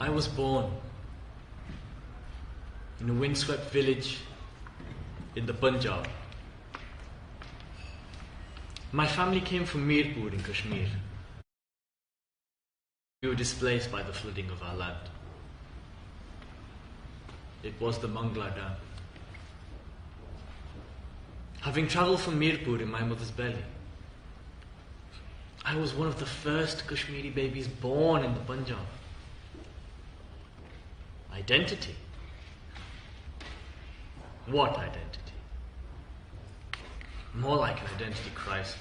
I was born in a windswept village in the Punjab. My family came from Mirpur in Kashmir. We were displaced by the flooding of our land. It was the Mangla Dam. Having travelled from Mirpur in my mother's belly, I was one of the first Kashmiri babies born in the Punjab. Identity? What identity? More like an identity crisis.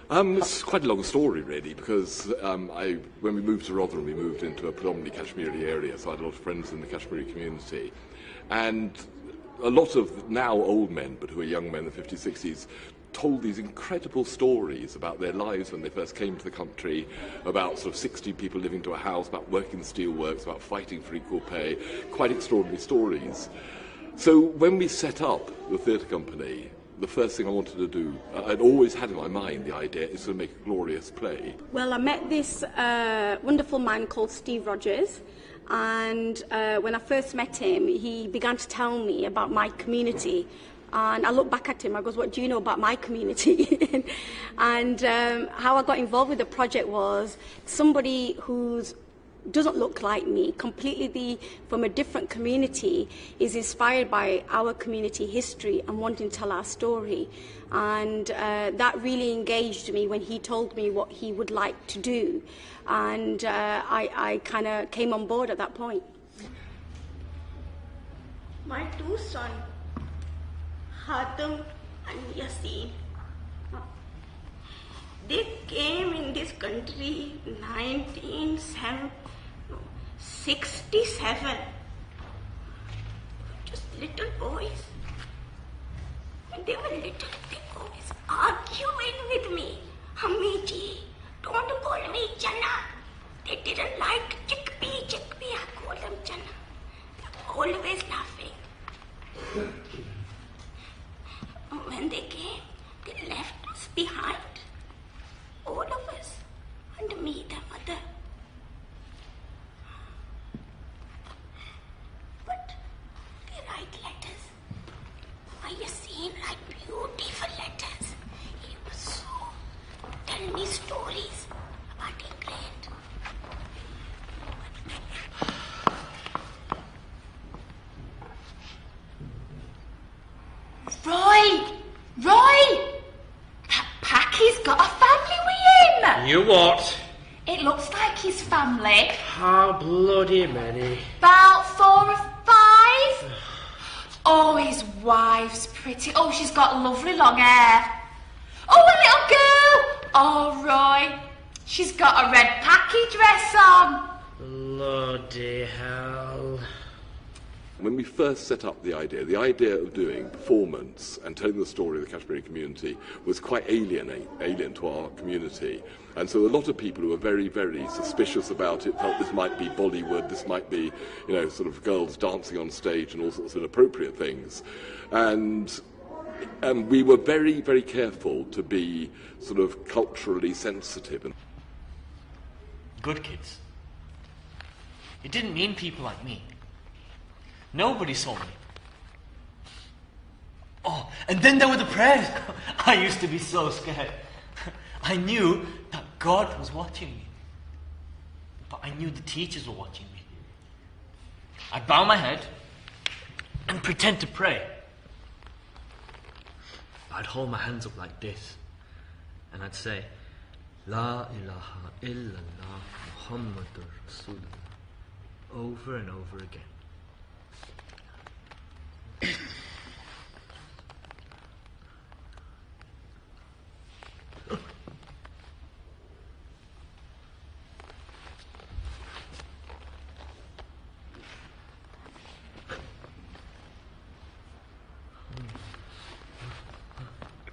It's quite a long story, really, because when we moved to Rotherham, we moved into a predominantly Kashmiri area, so I had a lot of friends in the Kashmiri community. And a lot of now old men, but who are young men in the 50s, 60s, told these incredible stories about their lives when they first came to the country, about sort of 60 people living to a house, about working in the steelworks, about fighting for equal pay, quite extraordinary stories. So when we set up the theatre company, the first thing I wanted to do, I'd always had in my mind the idea, is to make a glorious play. Well, I met this wonderful man called Steve Rogers, and when I first met him, he began to tell me about my community. And I looked back at him, I goes, what do you know about my community? And how I got involved with the project was somebody who's doesn't look like me, completely from a different community, is inspired by our community history and wanting to tell our story. And that really engaged me when he told me what he would like to do. And I kind of came on board at that point. My two sons, Rádhrem and Yasin, they came in this country 1967. Just little boys. When they were little, they always arguing with me. Hammi ji, don't call me Chana. They didn't like chickpea. I call them Chana. They're always laughing. When they came, they left us behind. All of us. And me, their mother. But they write letters. My Yasin write beautiful letters. He was so tell me stories about England. Roy! That Packy's got a family with him! You what? It looks like his family. How bloody many? About 4 or 5. Oh, his wife's pretty. Oh, she's got lovely long hair. Oh, a little girl! Oh, Roy, she's got a red Packy dress on. Bloody hell. When we first set up the idea of doing performance and telling the story of the Kashmiri community was quite alien to our community. And so a lot of people who were very, very suspicious about it felt this might be Bollywood, this might be, sort of girls dancing on stage and all sorts of inappropriate things. And we were very, very careful to be sort of culturally sensitive. Good kids. It didn't mean people like me. Nobody saw me. Oh, and then there were the prayers. I used to be so scared. I knew that God was watching me. But I knew the teachers were watching me. I'd bow my head and pretend to pray. I'd hold my hands up like this. And I'd say, La ilaha illallah Muhammadur Rasulullah. Over and over again.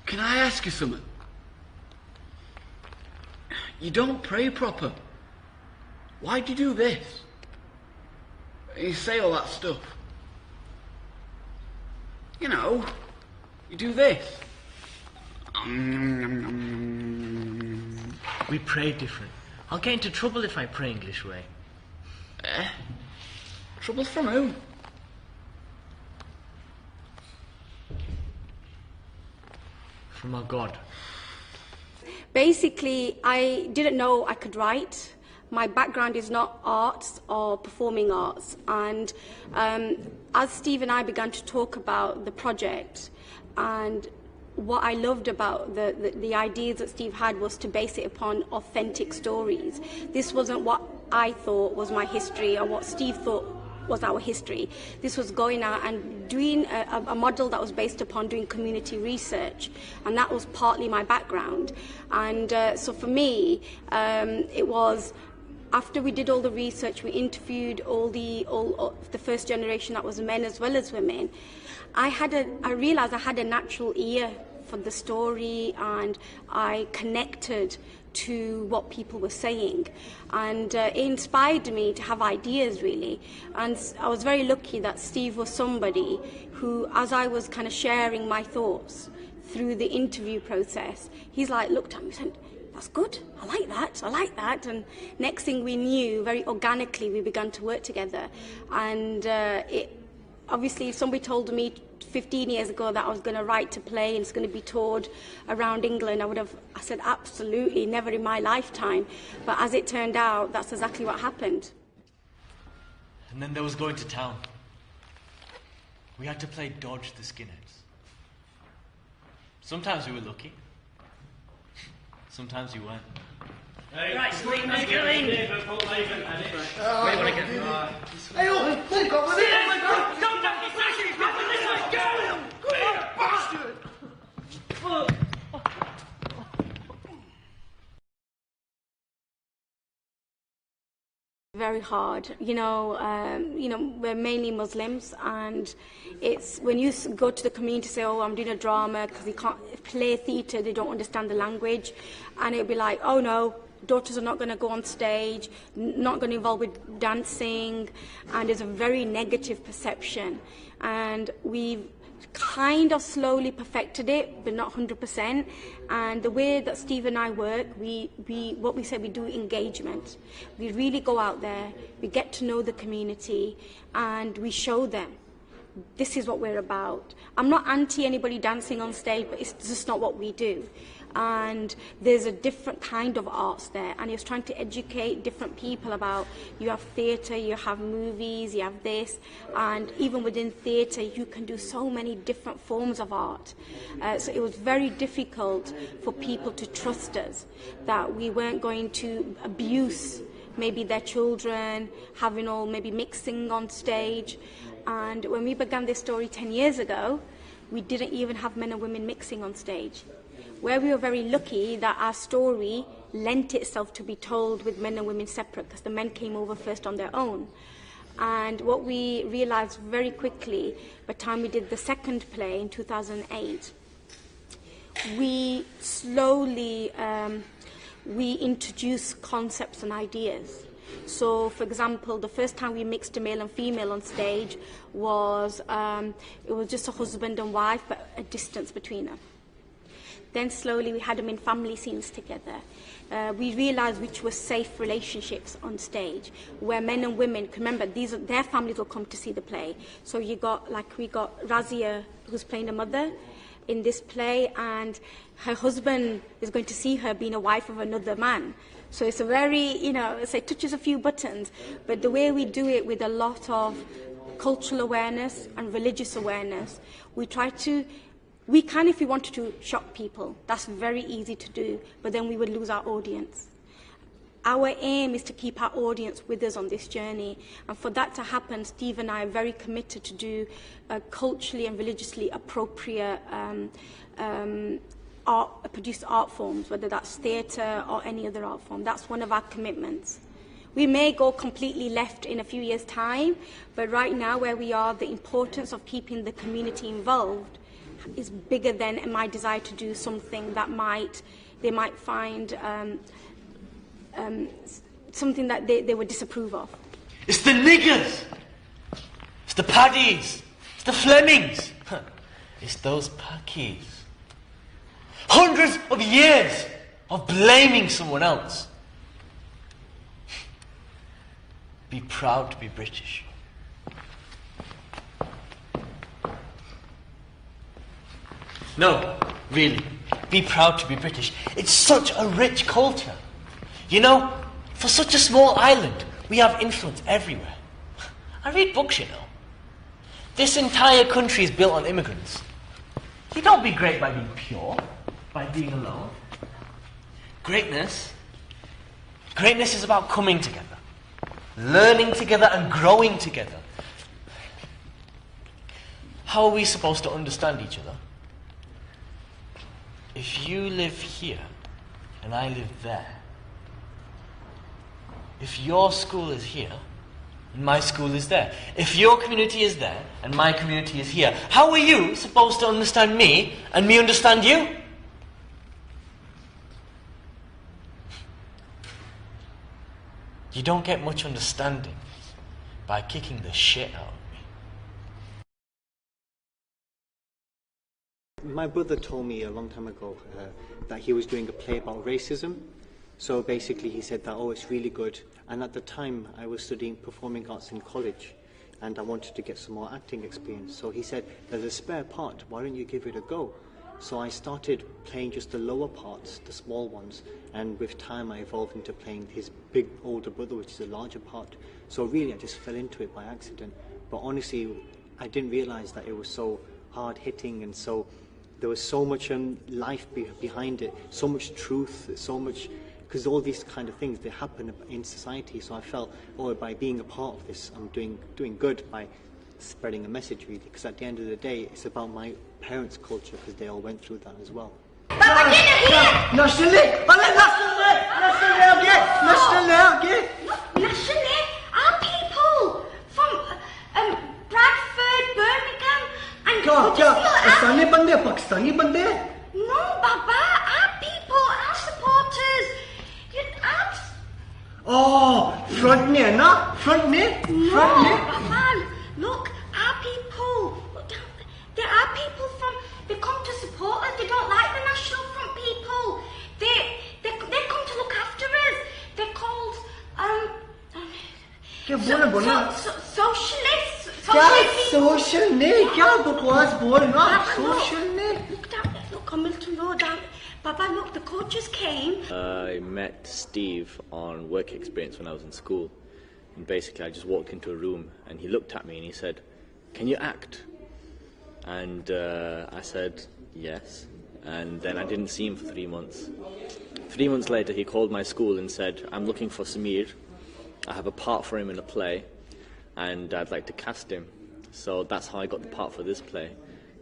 Can I ask you something? You don't pray proper. Why do you do this? You say all that stuff. You do this. We pray different. I'll get into trouble if I pray English way. Trouble from who? From our God. Basically, I didn't know I could write. My background is not arts or performing arts. And as Steve and I began to talk about the project, and what I loved about the ideas that Steve had was to base it upon authentic stories. This wasn't what I thought was my history or what Steve thought was our history. This was going out and doing a model that was based upon doing community research, and that was partly my background. And so for me, it was, after we did all the research, we interviewed all the first generation, that was men as well as women. I realized I had a natural ear for the story, and I connected to what people were saying, and it inspired me to have ideas, really. And I was very lucky that Steve was somebody who, as I was kind of sharing my thoughts through the interview process, he's like, looked at me and said, that's good, I like that. And next thing we knew, very organically, we began to work together. And obviously, if somebody told me 15 years ago that I was going to write a play and it's going to be toured around England, I said, absolutely, never in my lifetime. But as it turned out, that's exactly what happened. And then there was going to town. We had to play dodge the skinheads. Sometimes we were lucky. Sometimes we weren't. Hey, right, sweet, let's go in. Where do you want to go? Hey, oh, look, over there! Don't back the session! Come this way! Go! Quick, bastard! Very hard. You know, we're mainly Muslims, and it's when you go to the community and say, oh, I'm doing a drama, because you can't play theatre, they don't understand the language, and it'll be like, oh no, daughters are not going to go on stage, not going to involve with dancing, and there's a very negative perception. And we've kind of slowly perfected it, but not 100%. And the way that Steve and I work, we do engagement. We really go out there, we get to know the community, and we show them this is what we're about. I'm not anti anybody dancing on stage, but it's just not what we do. And there's a different kind of arts there, and it's trying to educate different people about, you have theatre, you have movies, you have this, and even within theatre you can do so many different forms of art. So it was very difficult for people to trust us, that we weren't going to abuse maybe their children, having all maybe mixing on stage. And when we began this story 10 years ago, we didn't even have men and women mixing on stage. Where we were very lucky that our story lent itself to be told with men and women separate, because the men came over first on their own. And what we realised very quickly, by the time we did the second play in 2008, we slowly we introduced concepts and ideas. So, for example, the first time we mixed a male and female on stage was, it was just a husband and wife, but a distance between them. Then slowly we had them in family scenes together. We realised which were safe relationships on stage, where men and women, remember, their families will come to see the play. So we got Razia, who's playing a mother in this play, and her husband is going to see her being a wife of another man. So it's a very, it touches a few buttons, but the way we do it with a lot of cultural awareness and religious awareness, we can, if we wanted to, shock people. That's very easy to do, but then we would lose our audience. Our aim is to keep our audience with us on this journey, and for that to happen, Steve and I are very committed to do culturally and religiously appropriate produce art forms, whether that's theatre or any other art form. That's one of our commitments. We may go completely left in a few years' time, but right now where we are, the importance of keeping the community involved is bigger than my desire to do something that they might find something that they would disapprove of. It's the niggers! It's the paddies! It's the Flemings! It's those packies. Hundreds of years of blaming someone else. Be proud to be British. No, really. Be proud to be British. It's such a rich culture. You know, for such a small island, we have influence everywhere. I read books, you know. This entire country is built on immigrants. You don't be great by being pure, by being alone. Greatness is about coming together, learning together and growing together. How are we supposed to understand each other? If you live here and I live there, if your school is here and my school is there, if your community is there and my community is here, how are you supposed to understand me and me understand you? You don't get much understanding by kicking the shit out of me. My brother told me a long time ago that he was doing a play about racism. So basically he said that, oh, it's really good. And at the time I was studying performing arts in college and I wanted to get some more acting experience. So he said, there's a spare part, why don't you give it a go? So I started playing just the lower parts, the small ones, and with time I evolved into playing his big older brother, which is a larger part. So really I just fell into it by accident. But honestly, I didn't realize that it was so hard hitting, and so there was so much life behind it, so much truth, so much, because all these kind of things, they happen in society. So I felt, oh, by being a part of this, I'm doing good by spreading a message, really, because at the end of the day, it's about my parents' culture, because they all went through that as well. Nationally, our people from Bradford, Birmingham, and Pakistani bande. No, Baba, our people, our supporters. Oh, front ne, na? Front ne? No, Baba, look, our people. There are people they come to support us. They don't like the National Front people. They come to look after us. They're called socialists. Social ne? Kya bakwas bol na? Social ne? Look on Milton Road. Baba, look, the coaches came. I met Steve on work experience when I was in school. And basically, I just walked into a room and he looked at me and he said, "Can you act?" And I said, "Yes." And then I didn't see him for 3 months. 3 months later, he called my school and said, "I'm looking for Samir. I have a part for him in a play, and I'd like to cast him." So that's how I got the part for this play.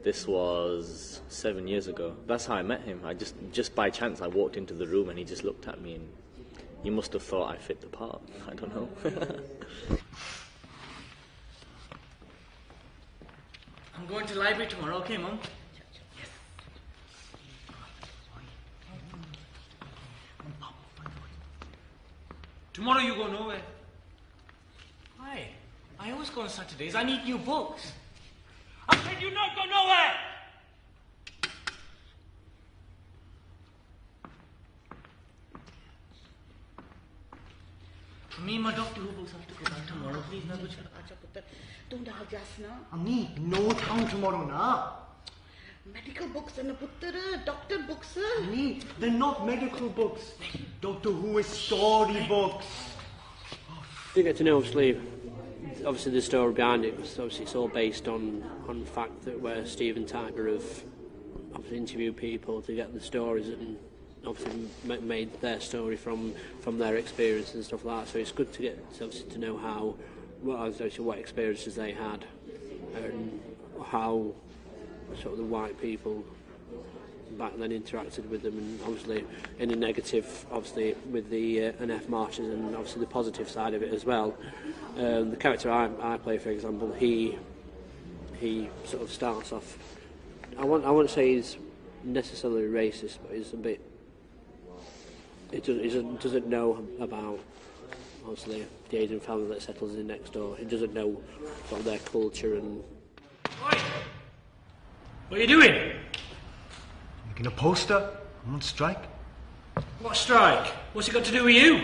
This was 7 years ago. That's how I met him. I just by chance, I walked into the room and he just looked at me and he must have thought I fit the part. I don't know. I'm going to the library tomorrow, okay, Mum? Yes. Tomorrow you go nowhere. Why? I always go on Saturdays. I need new books. I said you not go nowhere! For me, my Doctor Who books have to go back tomorrow. Please, no, don't Ami, no town tomorrow, na. Medical books and doctor books. Ami, they're not medical books. Doctor Who is story books. You get to know, obviously the story behind it. Obviously, it's all based on the fact that where Steve and Tiger have obviously interviewed people to get the stories and obviously made their story from their experience and stuff like that. So it's good to get obviously to know what experiences they had and how sort of the white people back then interacted with them, and obviously in a negative, obviously with the NF marches, and obviously the positive side of it as well. The character I play, for example, he sort of starts off. I won't say he's necessarily racist, but he's a bit. He doesn't know about obviously the Asian family that settles in next door. He doesn't know sort of their culture and. Oi! What are you doing? Making a poster. I'm on strike. What strike? What's it got to do with you?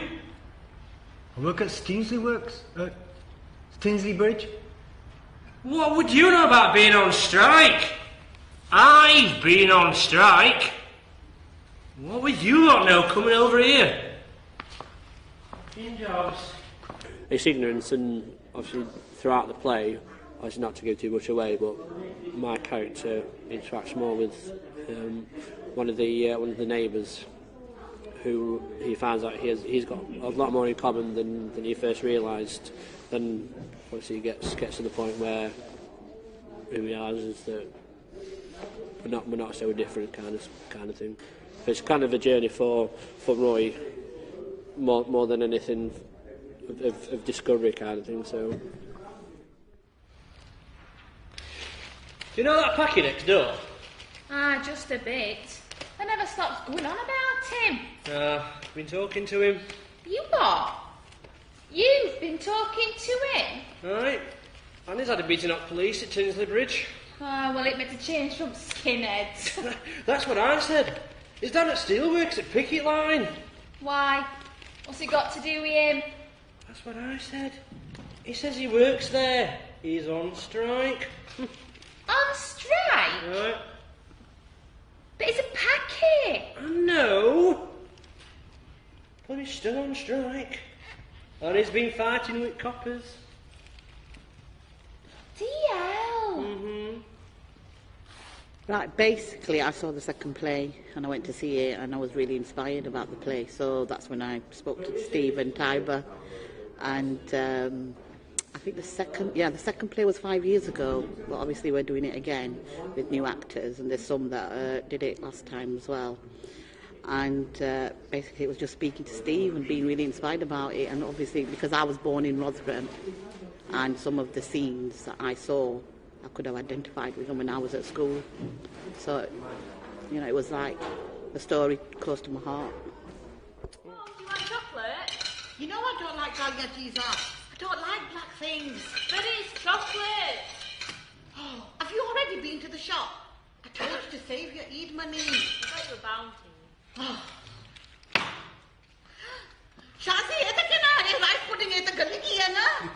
I work at Steensley Works, Steensley Bridge. What would you know about being on strike? I've been on strike. What would you lot know coming over here? In jobs. It's ignorance, and obviously throughout the play, obviously not to give too much away, but my character interacts more with one of the neighbours, who he finds out he's got a lot more in common than he first realised. Then obviously he gets to the point where he realises that we're not so different, kind of thing. It's kind of a journey for Roy, more than anything of discovery, kind of thing. So. Do you know that packy next door? Just a bit. I never stops going on about him. I've been talking to him. You what? You've been talking to him? Right. And he's had a beating up police at Tinsley Bridge. Well, it made a change from skinheads. That's what I said. He's down at Steelworks at Picket Line. Why? What's it got to do with him? That's what I said. He says he works there. He's on strike. On strike? Right. But it's a packet. No. But he's still on strike. And he's been fighting with coppers. DL. Mm-hmm. Right, basically I saw the second play and I went to see it and I was really inspired about the play. So that's when I spoke to Steve and Tiber. And I think the second play was 5 years ago, but obviously we're doing it again with new actors, and there's some that did it last time as well. And basically it was just speaking to Steve and being really inspired about it, and obviously because I was born in Rotherham, and some of the scenes that I saw, I could have identified with them when I was at school. So, you know, it was like a story close to my heart. Oh, do you want chocolate? You know I don't like Galia Jesus. I don't like black things. But it's chocolate. Oh, have you already been to the shop? I told you to save your Eid money. I got your bounty. Oh. Shazi, it's a rice pudding, it's a galigi, na?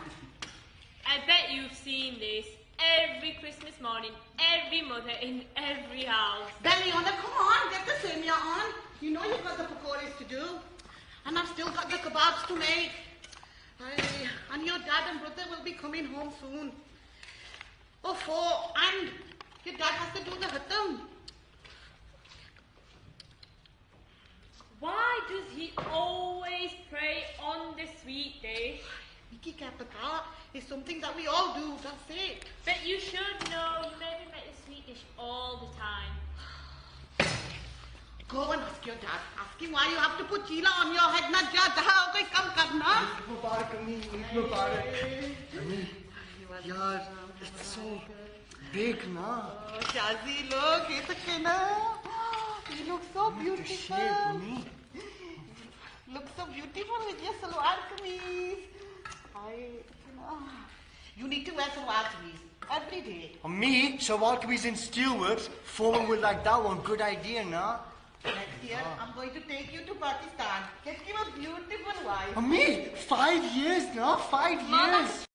I bet you've seen this every Christmas morning, every mother in every house. Belliona, come on, get the semia on. You know you've got the pakoras to do. And I've still got the kebabs to make. And your dad and brother will be coming home soon. And your dad has to do the hatam. Why does he always pray on the sweet day? Nikki Kapata is something that we all do, that's it. But you should know, you maybe make the sweet dish all the time. Go and ask your dad. Ask him why you have to put chila on your head. Na ja jaha, okay, come karna. Mubarak, Ami. Mubarak. Ami, yaar, it's so big, na? Oh, Shazi, look, it's okay, na? You look so beautiful. Look so beautiful with your salwar kameez. You need to wear salwar kameez every day. Me, salwar kameez in Steelworks. Foreman will like that one. Good idea, na? Next year, I'm going to take you to Pakistan. Get you a beautiful wife. Me, 5 years now, 5 years.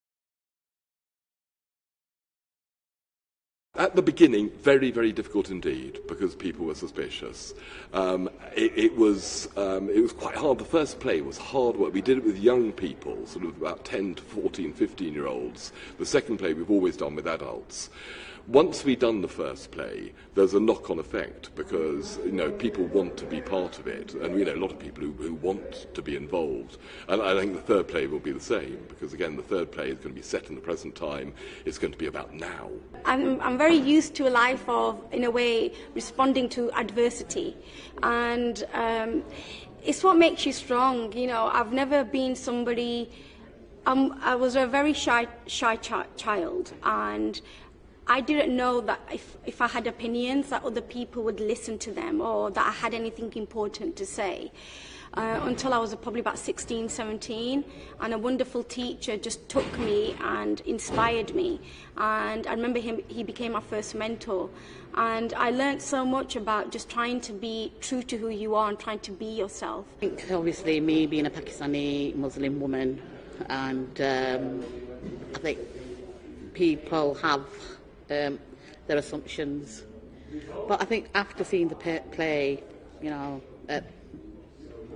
At the beginning, very, very difficult indeed, because people were suspicious. It was quite hard. The first play was hard work. We did it with young people, sort of about 10 to 14, 15-year-olds. The second play we've always done with adults. Once we'd done the first play, there's a knock-on effect because, you know, people want to be part of it, and we know a lot of people who want to be involved. And I think the third play will be the same because, again, the third play is going to be set in the present time. It's going to be about now. I'm very used to a life of, in a way, responding to adversity, and it's what makes you strong. You know, I've never been somebody. I was a very shy child, and I didn't know that if I had opinions that other people would listen to them or that I had anything important to say. until I was probably about 16, 17, and a wonderful teacher just took me and inspired me. And I remember he became my first mentor. And I learned so much about just trying to be true to who you are and trying to be yourself. I think obviously me being a Pakistani Muslim woman, and I think people have their assumptions. But I think after seeing the play, you know,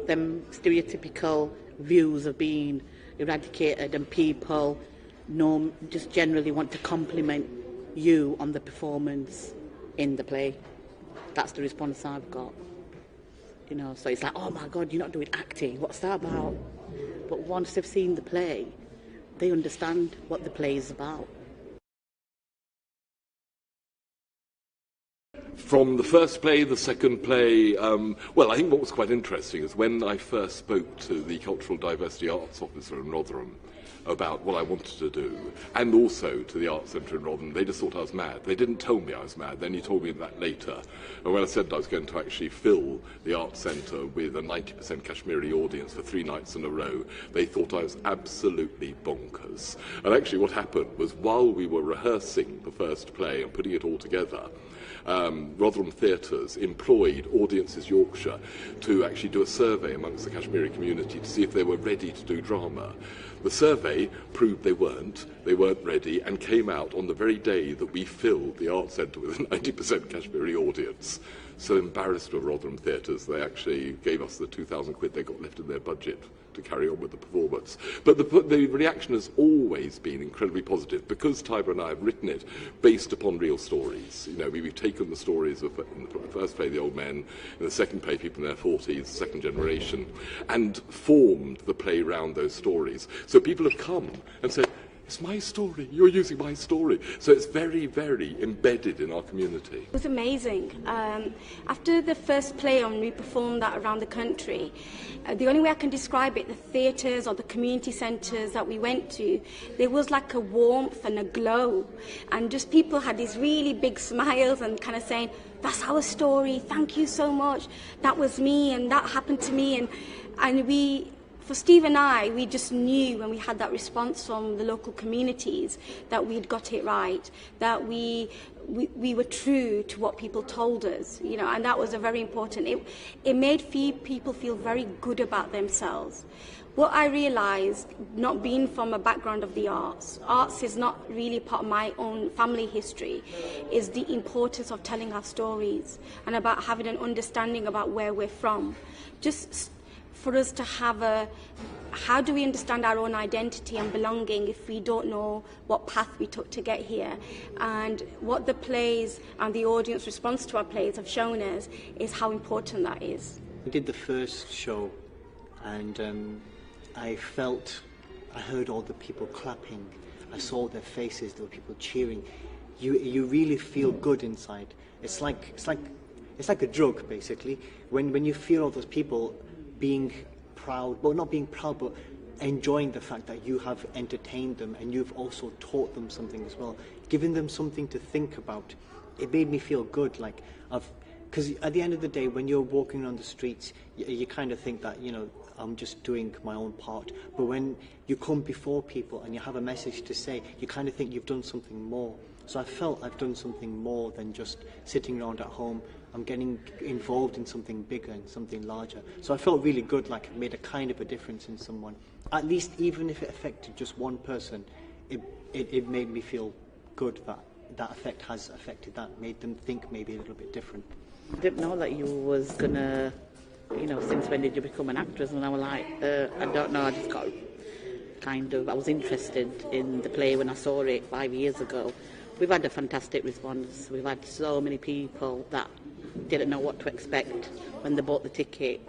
them stereotypical views of being eradicated, and people just generally want to compliment you on the performance in the play. That's the response I've got. You know, so it's like, oh my God, you're not doing acting. What's that about? But once they've seen the play, they understand what the play is about. From the first play, the second play, well, I think what was quite interesting is when I first spoke to the Cultural Diversity Arts Officer in Rotherham about what I wanted to do, and also to the Arts Centre in Rotherham, they just thought I was mad. They didn't tell me I was mad, then he told me that later. And when I said I was going to actually fill the Arts Centre with a 90% Kashmiri audience for 3 nights in a row, they thought I was absolutely bonkers. And actually what happened was, while we were rehearsing the first play and putting it all together, Rotherham Theatres employed Audiences Yorkshire to actually do a survey amongst the Kashmiri community to see if they were ready to do drama. The survey proved they weren't ready, and came out on the very day that we filled the Arts Centre with a 90% Kashmiri audience. So embarrassed of Rotherham Theatres, they actually gave us the 2,000 quid they got left in their budget to carry on with the performance. But the reaction has always been incredibly positive, because Tiber and I have written it based upon real stories. You know, we've taken the stories of, in the first play, the old men, in the second play, people in their 40s, second generation, and formed the play around those stories. So people have come and said, it's my story, you're using my story. So it's very, very embedded in our community. It was amazing. After the first play, and we performed that around the country, the only way I can describe it, the theatres or the community centres that we went to, there was like a warmth and a glow. And just people had these really big smiles and kind of saying, that's our story, thank you so much. That was me, and that happened to me. And we... For Steve and I, we just knew when we had that response from the local communities that we'd got it right, that we were true to what people told us, you know, and that was a very important. It made people feel very good about themselves. What I realised, not being from a background of the arts is not really part of my own family history, is the importance of telling our stories and about having an understanding about where we're from. Just for us to have how do we understand our own identity and belonging if we don't know what path we took to get here? And what the plays and the audience response to our plays have shown us is how important that is. We did the first show, and I heard all the people clapping, I saw their faces, there were people cheering. You really feel good inside. It's like a drug, basically. When you feel all those people being proud, well, not being proud, but enjoying the fact that you have entertained them and you've also taught them something as well, giving them something to think about. It made me feel good, like, because at the end of the day, when you're walking on the streets, you kind of think that, you know, I'm just doing my own part. But when you come before people and you have a message to say, you kind of think you've done something more. So I felt I've done something more than just sitting around at home. I'm getting involved in something bigger and something larger. So I felt really good, like I made a kind of a difference in someone. At least even if it affected just one person, it made me feel good that that effect has affected that, made them think maybe a little bit different. I didn't know that you was gonna, you know, since when did you become an actress? And I was like, I don't know, I just got I was interested in the play when I saw it 5 years ago. We've had a fantastic response. We've had so many people that didn't know what to expect when they bought the ticket.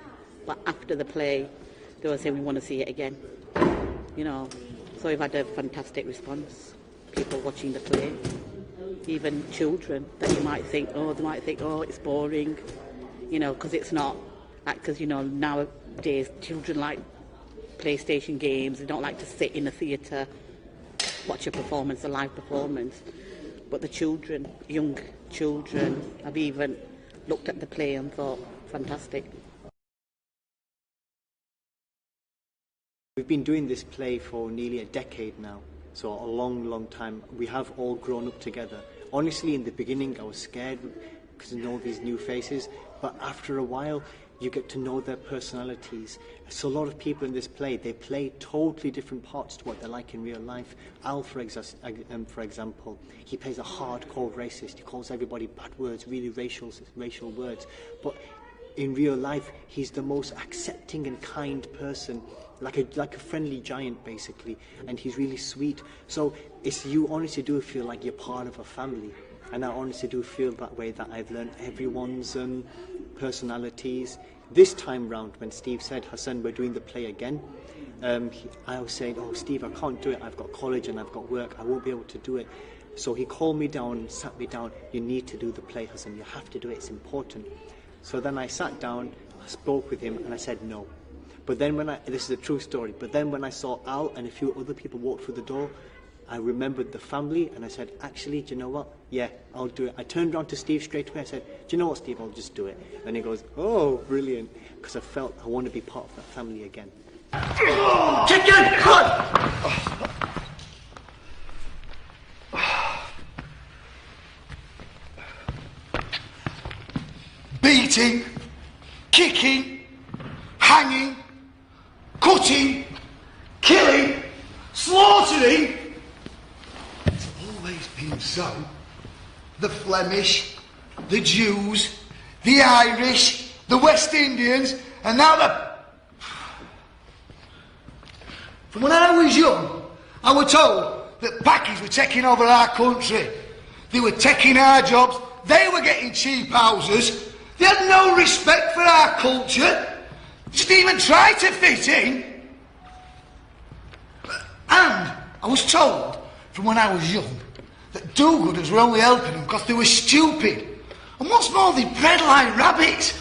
But after the play, they were saying, we want to see it again. You know, so we've had a fantastic response. People watching the play. Even children that you might think, oh, it's boring. You know, because it's not. Because, you know, nowadays children like PlayStation games. They don't like to sit in a theatre, watch a performance, a live performance. But the children, young children, have even looked at the play and thought, fantastic. been doing this play for nearly a decade now, so a long, long time. We have all grown up together. Honestly, in the beginning, I was scared because of all these new faces, but after a while, you get to know their personalities. So a lot of people in this play, they play totally different parts to what they're like in real life. Al, for example, he plays a hardcore racist. He calls everybody bad words, really racial words. But in real life, he's the most accepting and kind person, like a friendly giant, basically. And he's really sweet. So you honestly do feel like you're part of a family. And I honestly do feel that way, that I've learned everyone's personalities. This time round, when Steve said, Hassan, we're doing the play again, I was saying, oh, Steve, I can't do it. I've got college and I've got work. I won't be able to do it. So he called me down and sat me down. You need to do the play, Hassan. You have to do it. It's important. So then I sat down, I spoke with him, and I said no. But then this is a true story, but then when I saw Al and a few other people walk through the door, I remembered the family, and I said, actually, do you know what? Yeah, I'll do it. I turned around to Steve straight away. I said, do you know what, Steve? I'll just do it. And he goes, oh, brilliant. Because I felt I want to be part of that family again. Chicken! Beating, kicking, hanging, cutting, killing, slaughtering. It's always been so. The Flemish, the Jews, the Irish, the West Indians, and now the... From when I was young, I was told that Pakis were taking over our country. They were taking our jobs. They were getting cheap houses. They had no respect for our culture. Just even try to fit in. And I was told from when I was young that do-gooders were only helping them because they were stupid. And what's more, they bred like rabbits.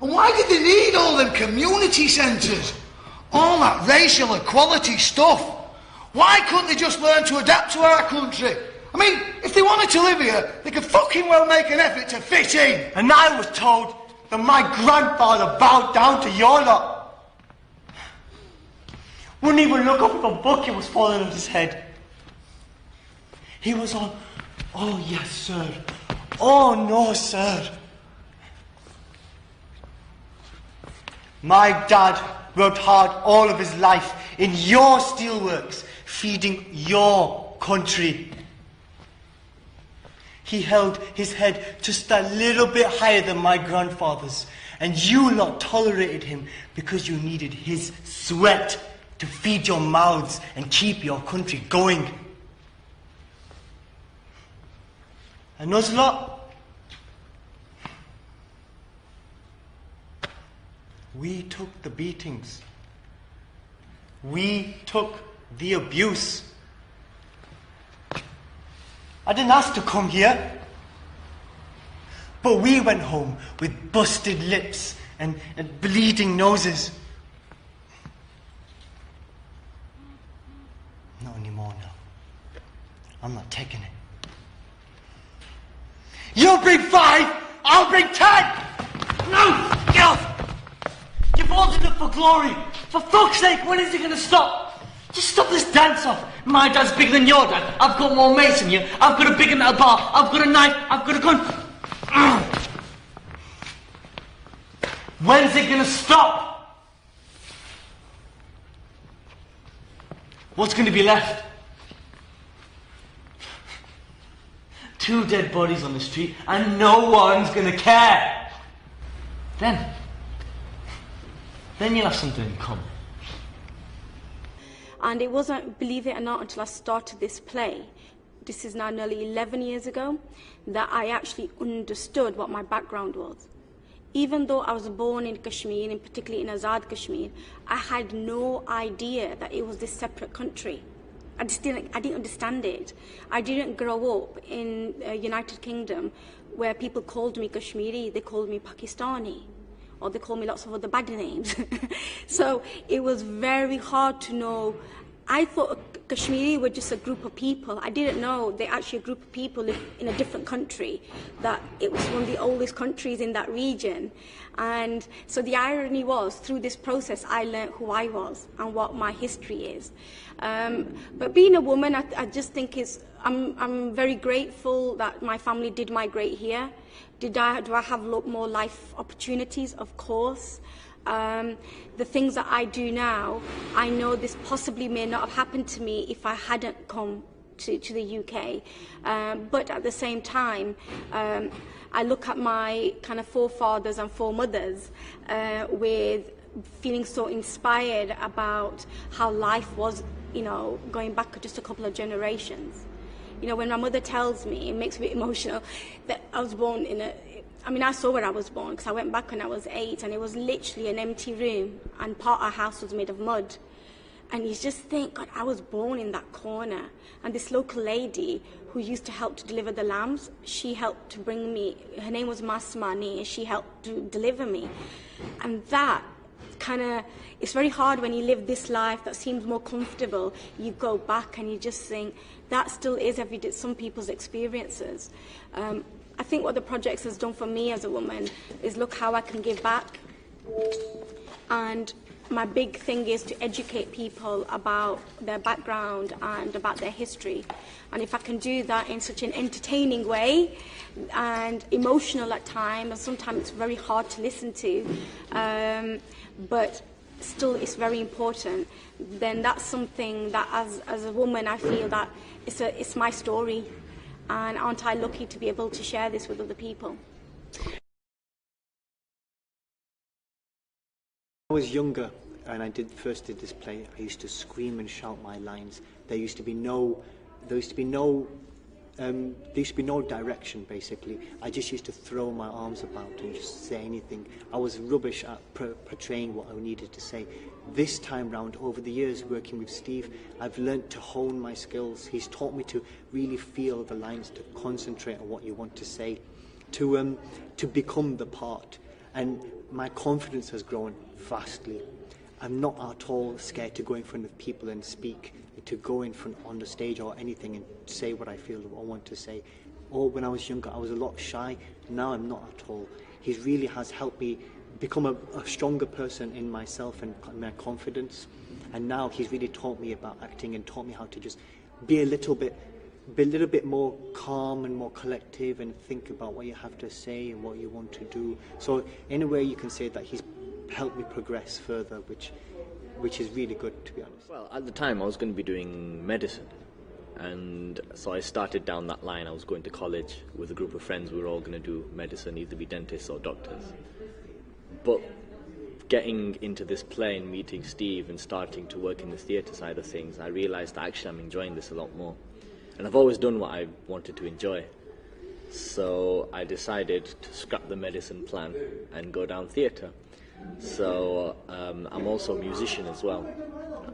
And why did they need all them community centres? All that racial equality stuff. Why couldn't they just learn to adapt to our country? I mean, if they wanted to live here, they could fucking well make an effort to fit in. And I was told that my grandfather bowed down to your lot. Wouldn't even look up if a bucket was falling on his head. He was all, oh yes, sir. Oh no, sir. My dad worked hard all of his life in your steelworks, feeding your country. He held his head just a little bit higher than my grandfather's, and you lot tolerated him because you needed his sweat to feed your mouths and keep your country going. And us lot, we took the beatings. We took the abuse. I didn't ask to come here. But we went home with busted lips and bleeding noses. Not anymore now. I'm not taking it. You bring 5, I'll bring 10! No! Get off! You've all done it for glory. For fuck's sake, when is it going to stop? Just stop this dance off. My dad's bigger than your dad. I've got more mates than you. I've got a bigger metal bar. I've got a knife. I've got a gun. When's it going to stop? What's going to be left? 2 dead bodies on the street and no one's going to care. Then you'll have something in common. And it wasn't, believe it or not, until I started this play, this is now nearly 11 years ago, that I actually understood what my background was. Even though I was born in Kashmir, and particularly in Azad Kashmir, I had no idea that it was this separate country. I didn't understand it. I didn't grow up in United Kingdom where people called me Kashmiri, they called me Pakistani, or they called me lots of other bad names. So it was very hard to know. I thought Kashmiri were just a group of people. I didn't know they're actually a group of people in a different country, that it was one of the oldest countries in that region. And so the irony was, through this process, I learned who I was and what my history is. But being a woman, I just think I'm very grateful that my family did migrate here. Do I have a lot more life opportunities? Of course. The things that I do now, I know this possibly may not have happened to me if I hadn't come to the UK. But at the same time, I look at my kind of forefathers and foremothers with feeling so inspired about how life was, you know, going back just a couple of generations. You know, when my mother tells me, it makes me a bit emotional, that I was born in a... I mean, I saw where I was born because I went back when I was 8 and it was literally an empty room and part of our house was made of mud. And you just think, God, I was born in that corner. And this local lady who used to help to deliver the lambs, she helped to bring me, her name was Masmani, and she helped to deliver me. And that kind of, it's very hard when you live this life that seems more comfortable. You go back and you just think, that still is some people's experiences. I think what the project has done for me as a woman is look how I can give back. And my big thing is to educate people about their background and about their history. And if I can do that in such an entertaining way and emotional at times, and sometimes it's very hard to listen to, but still it's very important, then that's something that as a woman I feel that it's my story. And aren't I lucky to be able to share this with other people? I was younger and I first did this play. I used to scream and shout my lines. There used to be no direction, basically. I just used to throw my arms about and just say anything. I was rubbish at portraying what I needed to say. This time round, over the years working with Steve, I've learnt to hone my skills. He's taught me to really feel the lines, to concentrate on what you want to say, to become the part. And my confidence has grown vastly. I'm not at all scared to go in front of people and speak, to go in front on the stage or anything and say what I feel or want to say. Or when I was younger, I was a lot shy. Now I'm not at all. He really has helped me become a stronger person in myself and my confidence. And now he's really taught me about acting and taught me how to just be a little bit more calm and more collective and think about what you have to say and what you want to do. So in a way you can say that he's helped me progress further, which is really good, to be honest. Well, at the time I was going to be doing medicine, and so I started down that line. I was going to college with a group of friends. We were all going to do medicine, either be dentists or doctors. But getting into this play and meeting Steve and starting to work in the theatre side of things, I realised that actually I'm enjoying this a lot more. And I've always done what I wanted to enjoy. So I decided to scrap the medicine plan and go down theatre. So I'm also a musician as well.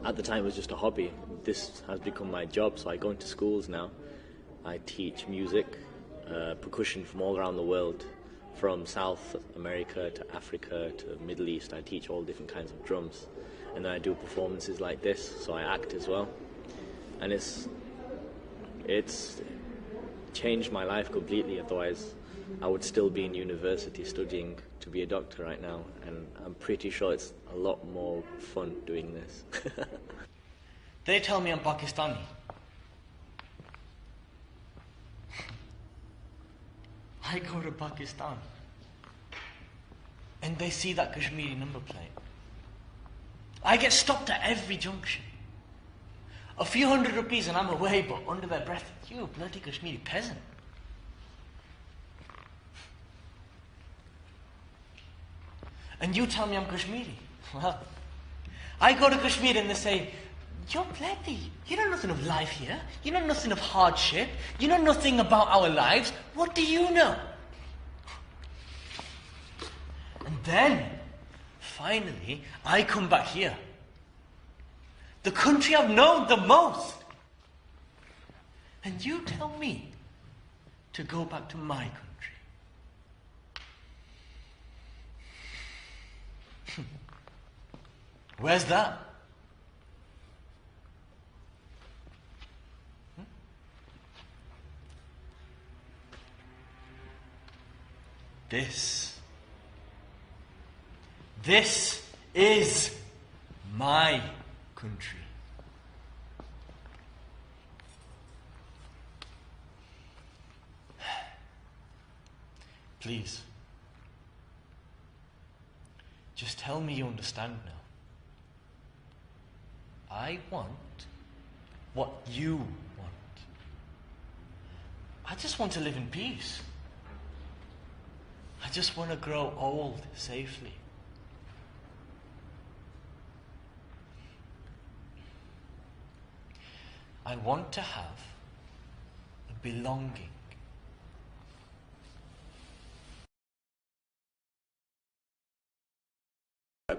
At the time it was just a hobby. This has become my job, so I go into schools now. I teach music, percussion from all around the world, from South America to Africa to Middle East. I teach all different kinds of drums. And then I do performances like this, so I act as well. And it's changed my life completely, otherwise I would still be in university studying to be a doctor right now, and I'm pretty sure it's a lot more fun doing this. They tell me I'm Pakistani. I go to Pakistan and they see that Kashmiri number plate. I get stopped at every junction. A few ₹100 and I'm away, but under their breath, you a bloody Kashmiri peasant. And you tell me I'm Kashmiri. Well, I go to Kashmir and they say, you're bloody, you know nothing of life here. You know nothing of hardship. You know nothing about our lives. What do you know? And then, finally, I come back here. The country I've known the most. And you tell me to go back to my country. Where's that? This is my country. Please, just tell me you understand now. I want what you want. I just want to live in peace. I just want to grow old safely. I want to have a belonging.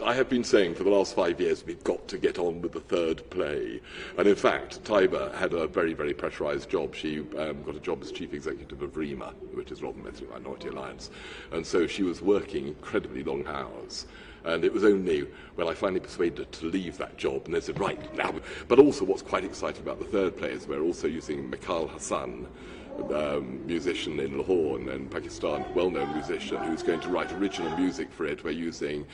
I have been saying for the last 5 years we've got to get on with the third play. And in fact, Tiber had a very, very pressurised job. She got a job as chief executive of REMA, which is Rotherham Ethnic Minority Alliance. And so she was working incredibly long hours. And it was only when I finally persuaded her to leave that job, and they said, right, now. But also what's quite exciting about the third play is we're also using Mikhail Hassan, musician in Lahore and Pakistan, well-known musician, who's going to write original music for it. We're using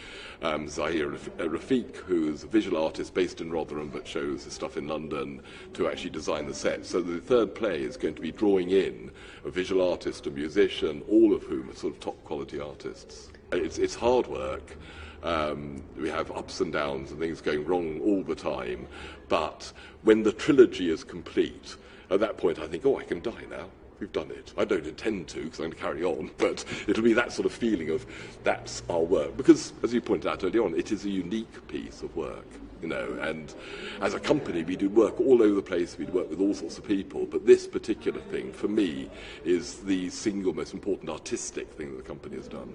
Zahir Rafiq, who's a visual artist based in Rotherham but shows his stuff in London, to actually design the set. So the third play is going to be drawing in a visual artist, a musician, all of whom are sort of top-quality artists. It's hard work. We have ups and downs and things going wrong all the time, but when the trilogy is complete, at that point I think, oh, I can die now. We've done it. I don't intend to, because I'm going to carry on, but it'll be that sort of feeling of that's our work. Because, as you pointed out earlier on, it is a unique piece of work, you know, and as a company we do work all over the place, we work with all sorts of people, but this particular thing, for me, is the single most important artistic thing that the company has done.